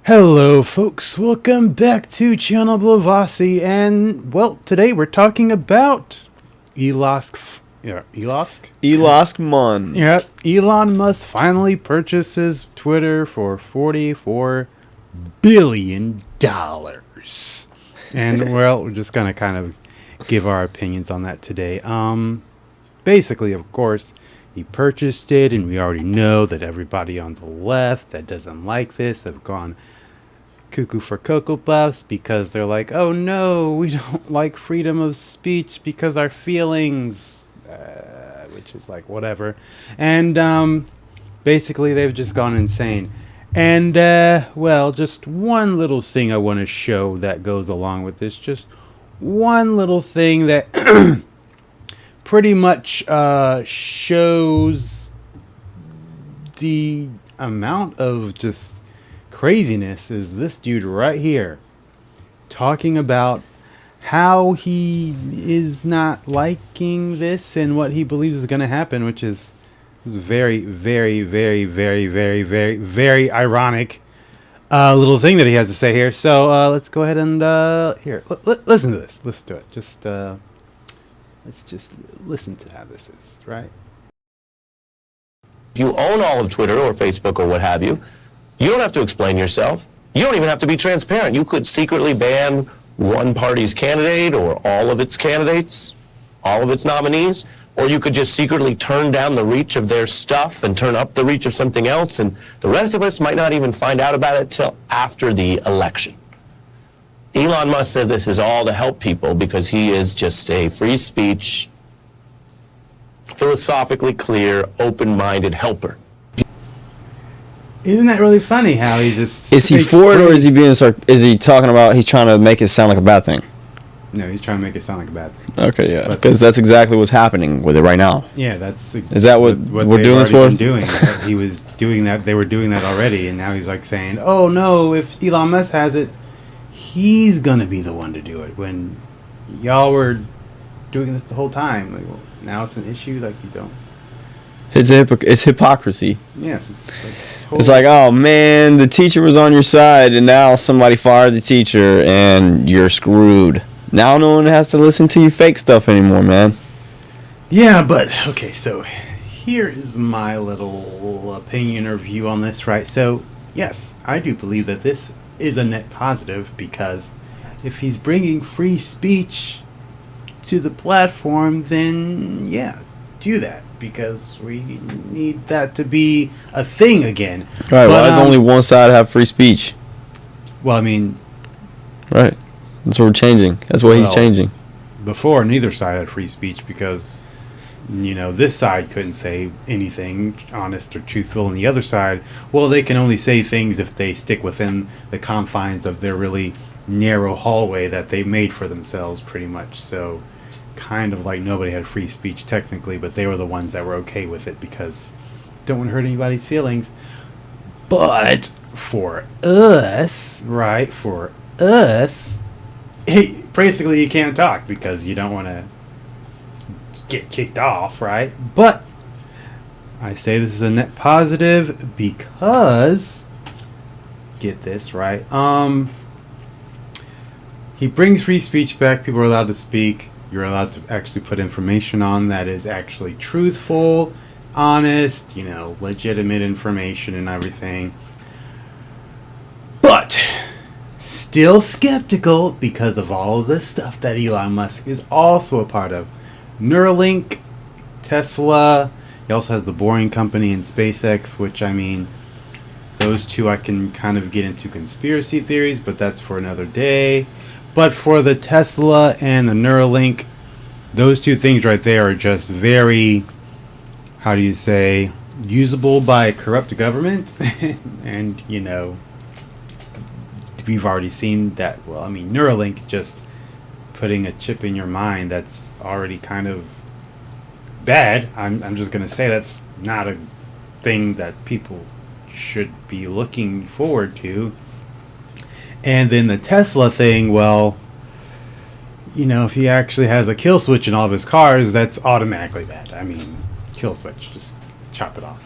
Hello folks, welcome back to channel Blavasi, and well, today we're talking about Elosk Mon. Yeah, Elon Musk finally purchases Twitter for $44 billion. And well, we're just gonna kind of give our opinions on that today. Basically, of course, he purchased it, and we already know that everybody on the left that doesn't like this have gone cuckoo for Cocoa Puffs because they're like, oh no, we don't like freedom of speech because our feelings, which is like whatever. And basically, they've just gone insane. And well, just one little thing I want to show that goes along with this. Just one little thing that pretty much shows the amount of just craziness is this dude right here talking about how he is not liking this and what he believes is going to happen, which is very, very, very, very, very, very, very ironic little thing that he has to say here. So let's go ahead and here, listen to this. Listen to it. Just let's just listen to how this is, right? You own all of Twitter or Facebook or what have you. You don't have to explain yourself. You don't even have to be transparent. You could secretly ban one party's candidate or all of its candidates, all of its nominees, or you could just secretly turn down the reach of their stuff and turn up the reach of something else, and the rest of us might not even find out about it till after the election. Elon Musk says this is all to help people because he is just a free speech, philosophically clear, open-minded helper. Isn't that really funny how he just... Is he for it, or is he being is he talking about he's trying to make it sound like a bad thing? No, he's trying to make it sound like a bad thing. Okay, yeah, because that's exactly what's happening with it right now. Yeah, that's... Is that what we're doing this for? Doing. He was doing that. They were doing that already, and now he's like saying, oh no, if Elon Musk has it, he's gonna be the one to do it, when y'all were doing this the whole time. Like, well, now it's an issue, like you don't... It's hypocrisy. Yes, it's like, oh man, the teacher was on your side, and now somebody fired the teacher, and you're screwed. Now no one has to listen to your fake stuff anymore, man. Yeah, but okay, so here is my little opinion or view on this, right? So yes, I do believe that this is a net positive, because if he's bringing free speech to the platform, then yeah, do that, because we need that to be a thing again. Right, why does only one side have free speech? Well, I mean... Right, that's what we're changing. That's what he's changing. Before, neither side had free speech because, you know, this side couldn't say anything honest or truthful, and the other side, well, they can only say things if they stick within the confines of their really narrow hallway that they made for themselves, pretty much. So... kind of like nobody had free speech technically, but they were the ones that were okay with it because don't want to hurt anybody's feelings. But for us, right, for us, basically you can't talk because you don't want to get kicked off, right? But I say this is a net positive because, get this, right, he brings free speech back. People are allowed to speak. You're allowed to actually put information on that is actually truthful, honest, you know, legitimate information and everything. But still skeptical because of all of this stuff that Elon Musk is also a part of. Neuralink, Tesla, he also has the Boring Company and SpaceX, which, I mean, those two I can kind of get into conspiracy theories, but that's for another day. But for the Tesla and the Neuralink, those two things right there are just very, how do you say, usable by a corrupt government. And, you know, we've already seen that. Well, I mean, Neuralink, just putting a chip in your mind, that's already kind of bad. I'm just going to say that's not a thing that people should be looking forward to. And then the Tesla thing, well, you know, if he actually has a kill switch in all of his cars, that's automatically bad. I mean, kill switch, just chop it off.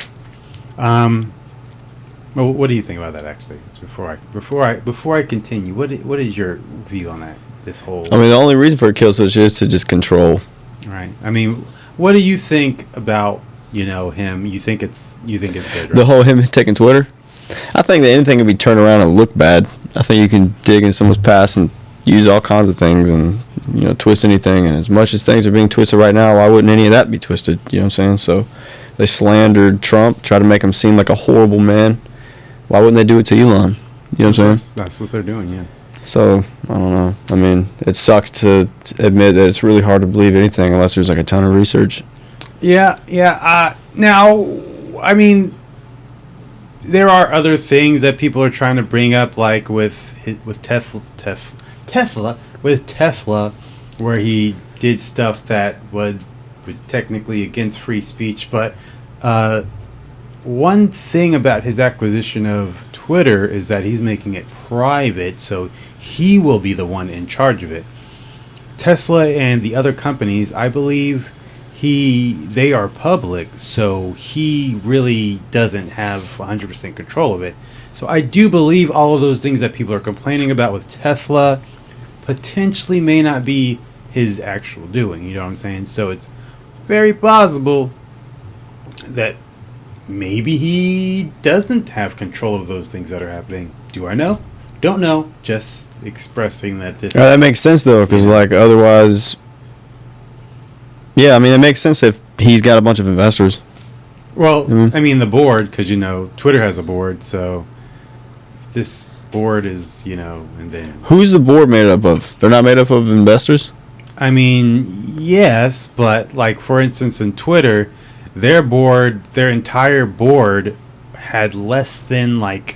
Well, what do you think about that? Actually, before I continue, what is your view on that? This whole. I mean, the only reason for a kill switch is to just control. Right. I mean, what do you think about him? You think it's good? Right? The whole him taking Twitter. I think that anything can be turned around and look bad. I think you can dig in someone's past and use all kinds of things and twist anything. And as much as things are being twisted right now, why wouldn't any of that be twisted? You know what I'm saying? So they slandered Trump, tried to make him seem like a horrible man. Why wouldn't they do it to Elon? You know what I'm saying? That's what they're doing, yeah. So, I don't know. I mean, it sucks to admit that it's really hard to believe anything unless there's like a ton of research. Yeah. Now, I mean, there are other things that people are trying to bring up, like with Tesla, where he did stuff that was technically against free speech. But one thing about his acquisition of Twitter is that he's making it private, so he will be the one in charge of it. Tesla and the other companies, I believe, they are public, so he really doesn't have 100% control of it. So I do believe all of those things that people are complaining about with Tesla potentially may not be his actual doing. You know what I'm saying? So it's very possible that maybe he doesn't have control of those things that are happening. Do I know? Don't know. Just expressing that this. That makes sense though, because like otherwise, yeah, I mean it makes sense if he's got a bunch of investors. Well, I mean the board, because Twitter has a board, so this board is and then who's the board made up of? They're not made up of investors. I mean, yes, but like for instance in Twitter, their entire board had less than less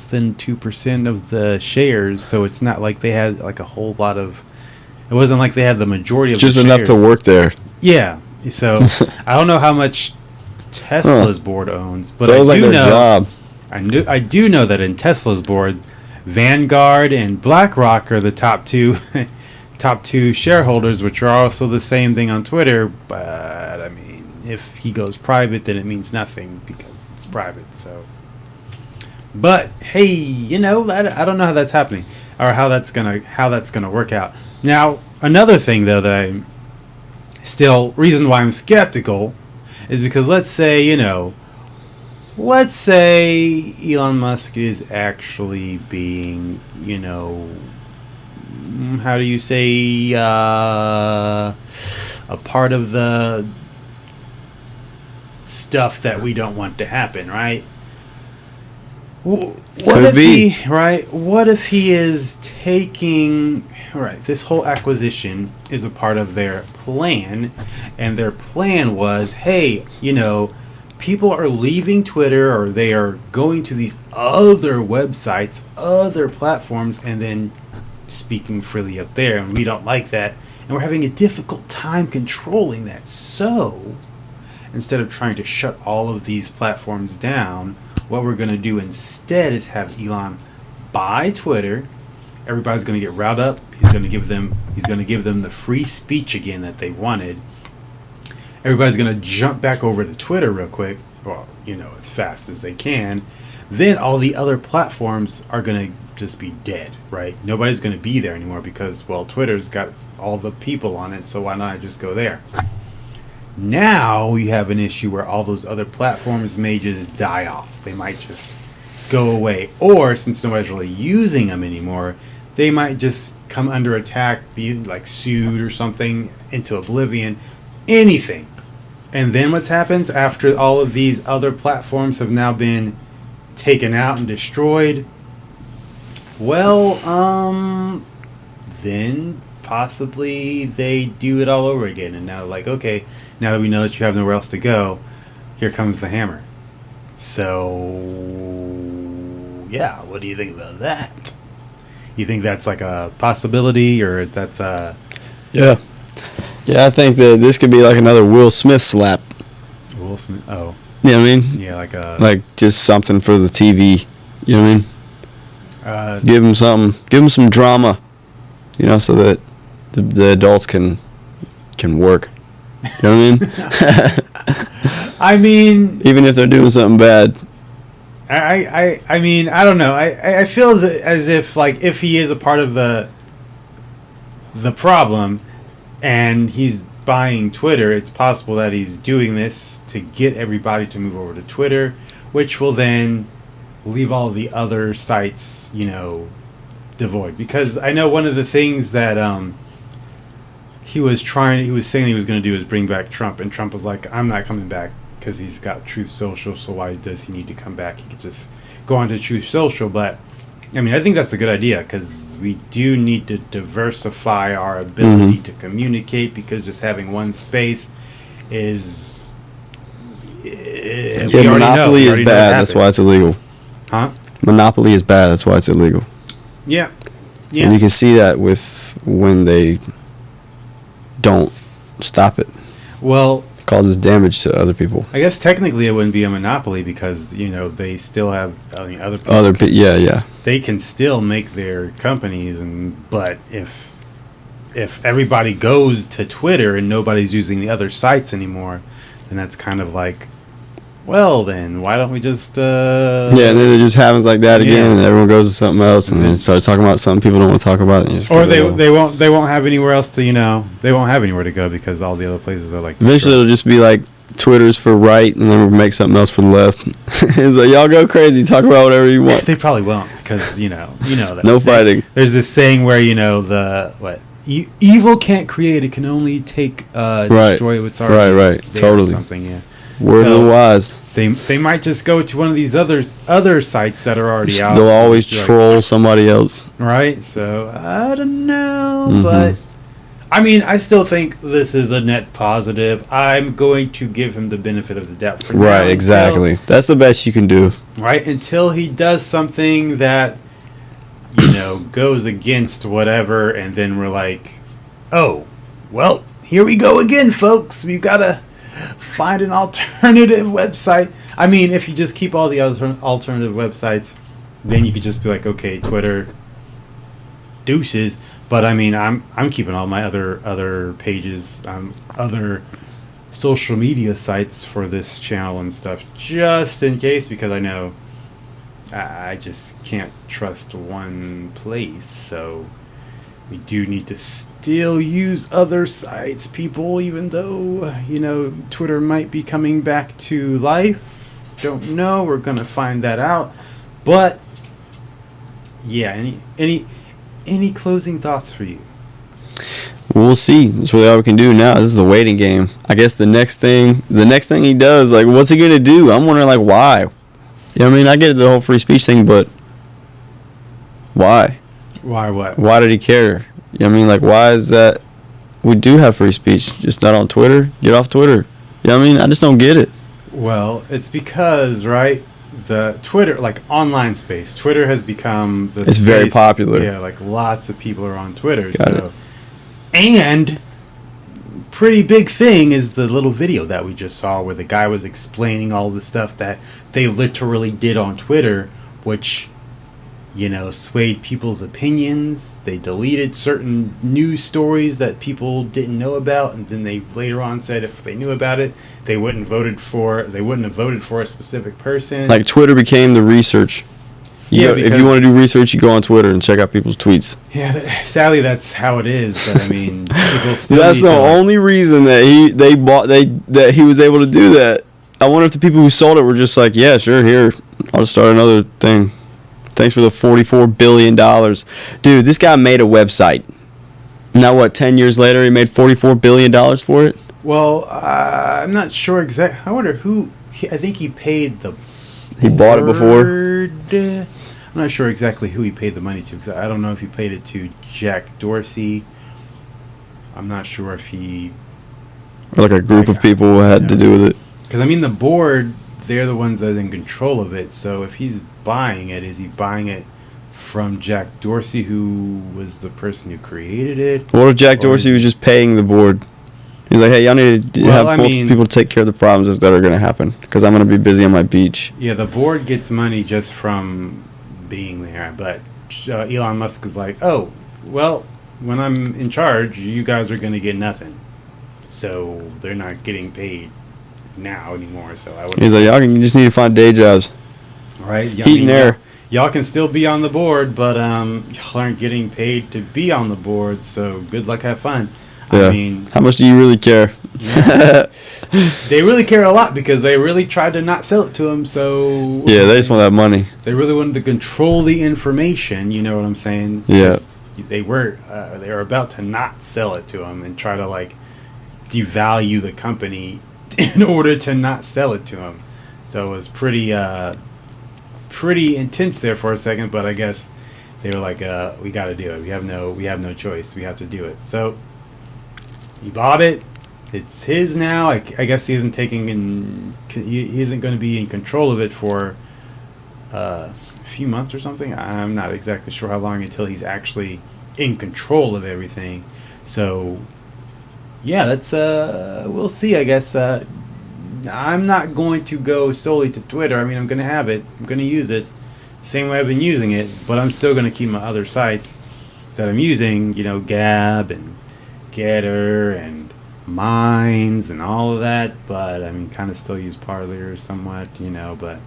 than 2% of the shares. So it's not like they had like a whole lot of. It wasn't like they had the majority of just the enough shares. to work there. Yeah. So I don't know how much Tesla's board owns, but so it was I like do their know. Job. I do know that in Tesla's board, Vanguard and BlackRock are the top two shareholders, which are also the same thing on Twitter. But I mean, if he goes private, then it means nothing because it's private. So, but hey, I don't know how that's happening or how that's gonna work out. Now, another thing though that I'm still reason why I'm skeptical is because let's say Elon Musk is actually being, how do you say, a part of the stuff that we don't want to happen, right? What if he is taking, this whole acquisition is a part of their plan, and their plan was, hey, people are leaving Twitter or they are going to these other websites, other platforms, and then speaking freely up there, and we don't like that, and we're having a difficult time controlling that. So instead of trying to shut all of these platforms down, what we're going to do instead is have Elon buy Twitter. Everybody's going to get riled up. He's going to give them the free speech again that they wanted. Everybody's going to jump back over to Twitter real quick, well, as fast as they can. Then all the other platforms are going to just be dead, right? Nobody's going to be there anymore because, well, Twitter's got all the people on it, so why not just go there? Now you have an issue where all those other platforms may just die off. They might just go away. Or, since nobody's really using them anymore, they might just come under attack, be like sued or something into oblivion. Anything. And then what happens after all of these other platforms have now been taken out and destroyed? Well, then possibly they do it all over again. And now, okay, now that we know that you have nowhere else to go, here comes the hammer. So, yeah, what do you think about that? You think that's like a possibility, or that's a... Yeah, I think that this could be like another Will Smith slap. Will Smith? Oh. You know what I mean? Yeah, like just something for the TV. You know what I mean? Give him something. Give him some drama. So that the adults can work. You know what I mean? I mean, even if they're doing something bad, I mean, I don't know. I feel as if, like, if he is a part of the problem and he's buying Twitter, it's possible that he's doing this to get everybody to move over to Twitter, which will then leave all the other sites, devoid. Because I know one of the things that he was saying he was going to do is bring back Trump, and Trump was like, I'm not coming back because he's got Truth Social, so why does he need to come back? He could just go on to Truth Social. But I mean, I think that's a good idea, because we do need to diversify our ability to communicate, because just having one space is... Monopoly is bad, that's why it's illegal. Huh? Monopoly is bad, that's why it's illegal. Yeah. And you can see that with when they don't stop it. Well... It causes damage to other people. I guess technically it wouldn't be a monopoly, because, they still have other people. Yeah. They can still make their companies, but if everybody goes to Twitter and nobody's using the other sites anymore, then that's kind of like, well, then why don't we just and then it just happens like that again, and everyone goes to something else, and then start talking about something people don't want to talk about, and or they won't have anywhere else to they won't have anywhere to go, because all the other places are like, eventually it'll just be like Twitter's for right, and then we'll make something else for the left. It's like, y'all go crazy, talk about whatever you want. They probably won't, because that no fighting. There's this saying where evil can't create, it can only take destroy what's already right totally something. Yeah, word of the wise. They might just go to one of these other sites that are already out. They'll always troll somebody else, right? So I don't know, but I mean, I still think this is a net positive. I'm going to give him the benefit of the doubt for now. Right, exactly. That's the best you can do. Right, until he does something that goes against whatever, and then we're like, oh, well, here we go again, folks. We've got to find an alternative website. I mean, if you just keep all the other alternative websites, then you could just be like, okay, Twitter, deuces. But I mean, I'm keeping all my other pages, other social media sites for this channel and stuff, just in case, because I know I just can't trust one place. So we do need to still use other sites, people, even though, Twitter might be coming back to life. Don't know. We're going to find that out. But, yeah, any closing thoughts for you? We'll see. That's really all we can do now. This is the waiting game. I guess the next thing he does, like, what's he going to do? I'm wondering, like, why? I mean, I get the whole free speech thing, but why? Why what? Why did he care? I mean, like, why is that? We do have free speech, just not on Twitter. Get off Twitter. I mean, I just don't get it. Well, it's because, right, the Twitter, like, online space, Twitter has become the It's very popular. Yeah, like, lots of people are on Twitter. Got it. And pretty big thing is the little video that we just saw where the guy was explaining all the stuff that they literally did on Twitter, which, swayed people's opinions. They deleted certain news stories that people didn't know about, and then they later on said if they knew about it, they wouldn't have voted for a specific person. Like, Twitter became the research. If you want to do research, you go on Twitter and check out people's tweets. Yeah, sadly, that's how it is. But I mean, people still. That's the only reason that he was able to do that. I wonder if the people who sold it were just like, yeah, sure, here, I'll just start another thing. Thanks for the $44 billion. Dude, this guy made a website. Now, 10 years later, he made $44 billion for it? Well, I'm not sure exactly. I wonder who. I think he paid the. He bought it before? I'm not sure exactly who he paid the money to, because I don't know if he paid it to Jack Dorsey. I'm not sure if he... Or like a group of people who had to do with it. Because, I mean, the board, they're the ones that are in control of it. So if he's buying it, is he buying it from Jack Dorsey, who was the person who created it? What if Jack Dorsey was just paying the board? He's like, hey, y'all need to have multiple people to take care of the problems that are going to happen, because I'm going to be busy on my beach. Yeah, the board gets money just from being there, but Elon Musk is like, oh, well, when I'm in charge, you guys are going to get nothing. So they're not getting paid now anymore. So I would. He's like, y'all just need to find day jobs. Right? Heat and air. Y'all can still be on the board, but y'all aren't getting paid to be on the board. So good luck, have fun. Yeah. I mean, how much do you really care? yeah. They really care a lot because they really tried to not sell it to them. So Yeah, they just want that money. they really wanted to control the information. You know what I'm saying? Yeah. They were about to not sell it to him and try to like devalue the company in order to not sell it to him. So it was pretty intense there for a second, but I guess they were like, we got to do it. We have no choice. We have to do it. So he bought it. It's his now. I guess he isn't he isn't going to be in control of it for a few months or something. I'm not exactly sure how long until he's actually in control of everything. So yeah, that's we'll see. I guess I'm not going to go solely to Twitter. I mean, I'm going to have it. I'm going to use it same way I've been using it, but I'm still going to keep my other sites that I'm using. You know, Gab and Getter and Minds and all of that. But I mean, kind of still use Parler somewhat. You know, but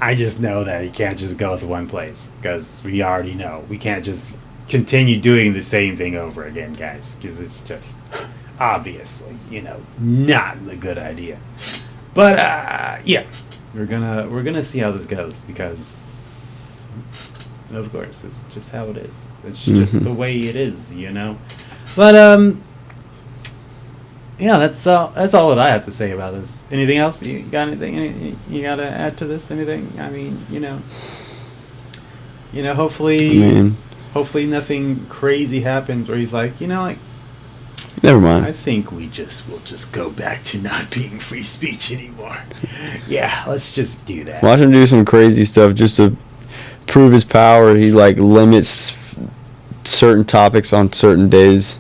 I just know that you can't just go with one place because we already know we can't just continue doing the same thing over again, guys, because it's just obviously, you know, not a good idea. But yeah, we're gonna see how this goes because, of course, it's just how it is. It's just the way it is, you know. But yeah, that's all that I have to say about this. Anything else? You got anything you got to add to this? Anything? I mean, you know, hopefully nothing crazy happens where he's like, you know, like, never mind. I think we'll just go back to not being free speech anymore. Yeah, let's just do that. Watch him do some crazy stuff just to prove his power. He like limits certain topics on certain days.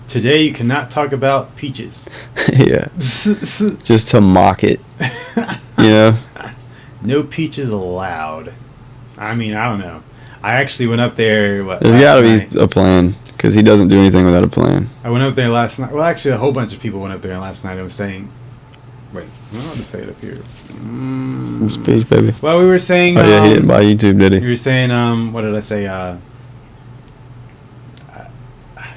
Today you cannot talk about peaches. Yeah. Just to mock it. You know? No peaches allowed. I mean, I don't know. I actually went up there. There's got to be a plan because he doesn't do anything without a plan. I went up there last night. Well, actually, a whole bunch of people went up there last night and was saying, wait, I don't know how to say it up here. Speech, baby. Well, we were saying. Oh, yeah, he didn't buy YouTube, did he? You were saying, what did I say?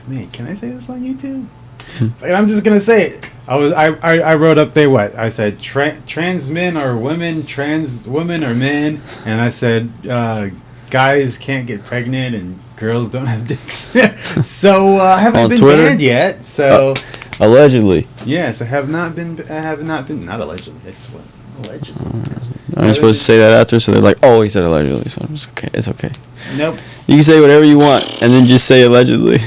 Man, can I say this on YouTube? I'm just gonna say it. I wrote up there what I said. Trans men are women. Trans women are men. And I said guys can't get pregnant and girls don't have dicks. So I haven't been Twitter? banned yet. So allegedly. yes, I have not been. Not allegedly. It's what allegedly. I'm supposed to say that after, so they're like, "Oh, he said allegedly." So it's okay. It's okay. Nope. You can say whatever you want, and then just say allegedly.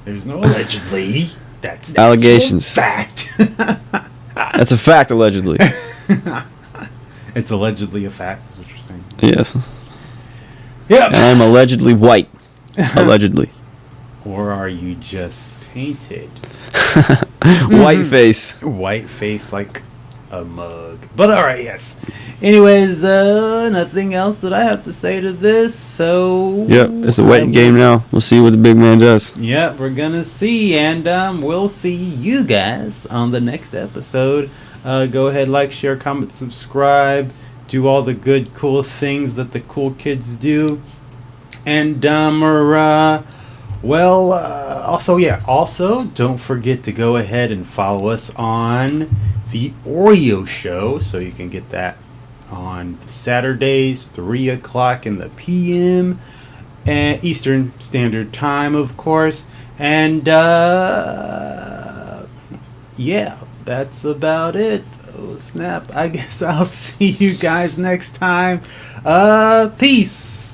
There's no allegedly. That's allegations. Fact. That's a fact, allegedly. It's allegedly a fact, is what you're saying. Yes. Yeah. And I'm allegedly white. Allegedly. Or are you just painted? White face. White face like a mug. But alright, yes. Anyways, nothing else that I have to say to this, so... Yep, it's a waiting game now. We'll see what the big man does. Yep, we're gonna see, and we'll see you guys on the next episode. Go ahead, like, share, comment, subscribe, do all the good, cool things that the cool kids do. And, also, don't forget to go ahead and follow us on the Oreo Show, so you can get that on Saturdays, 3 o'clock in the p.m. Eastern Standard Time, of course. And, yeah, that's about it. Oh, snap. I guess I'll see you guys next time. Peace.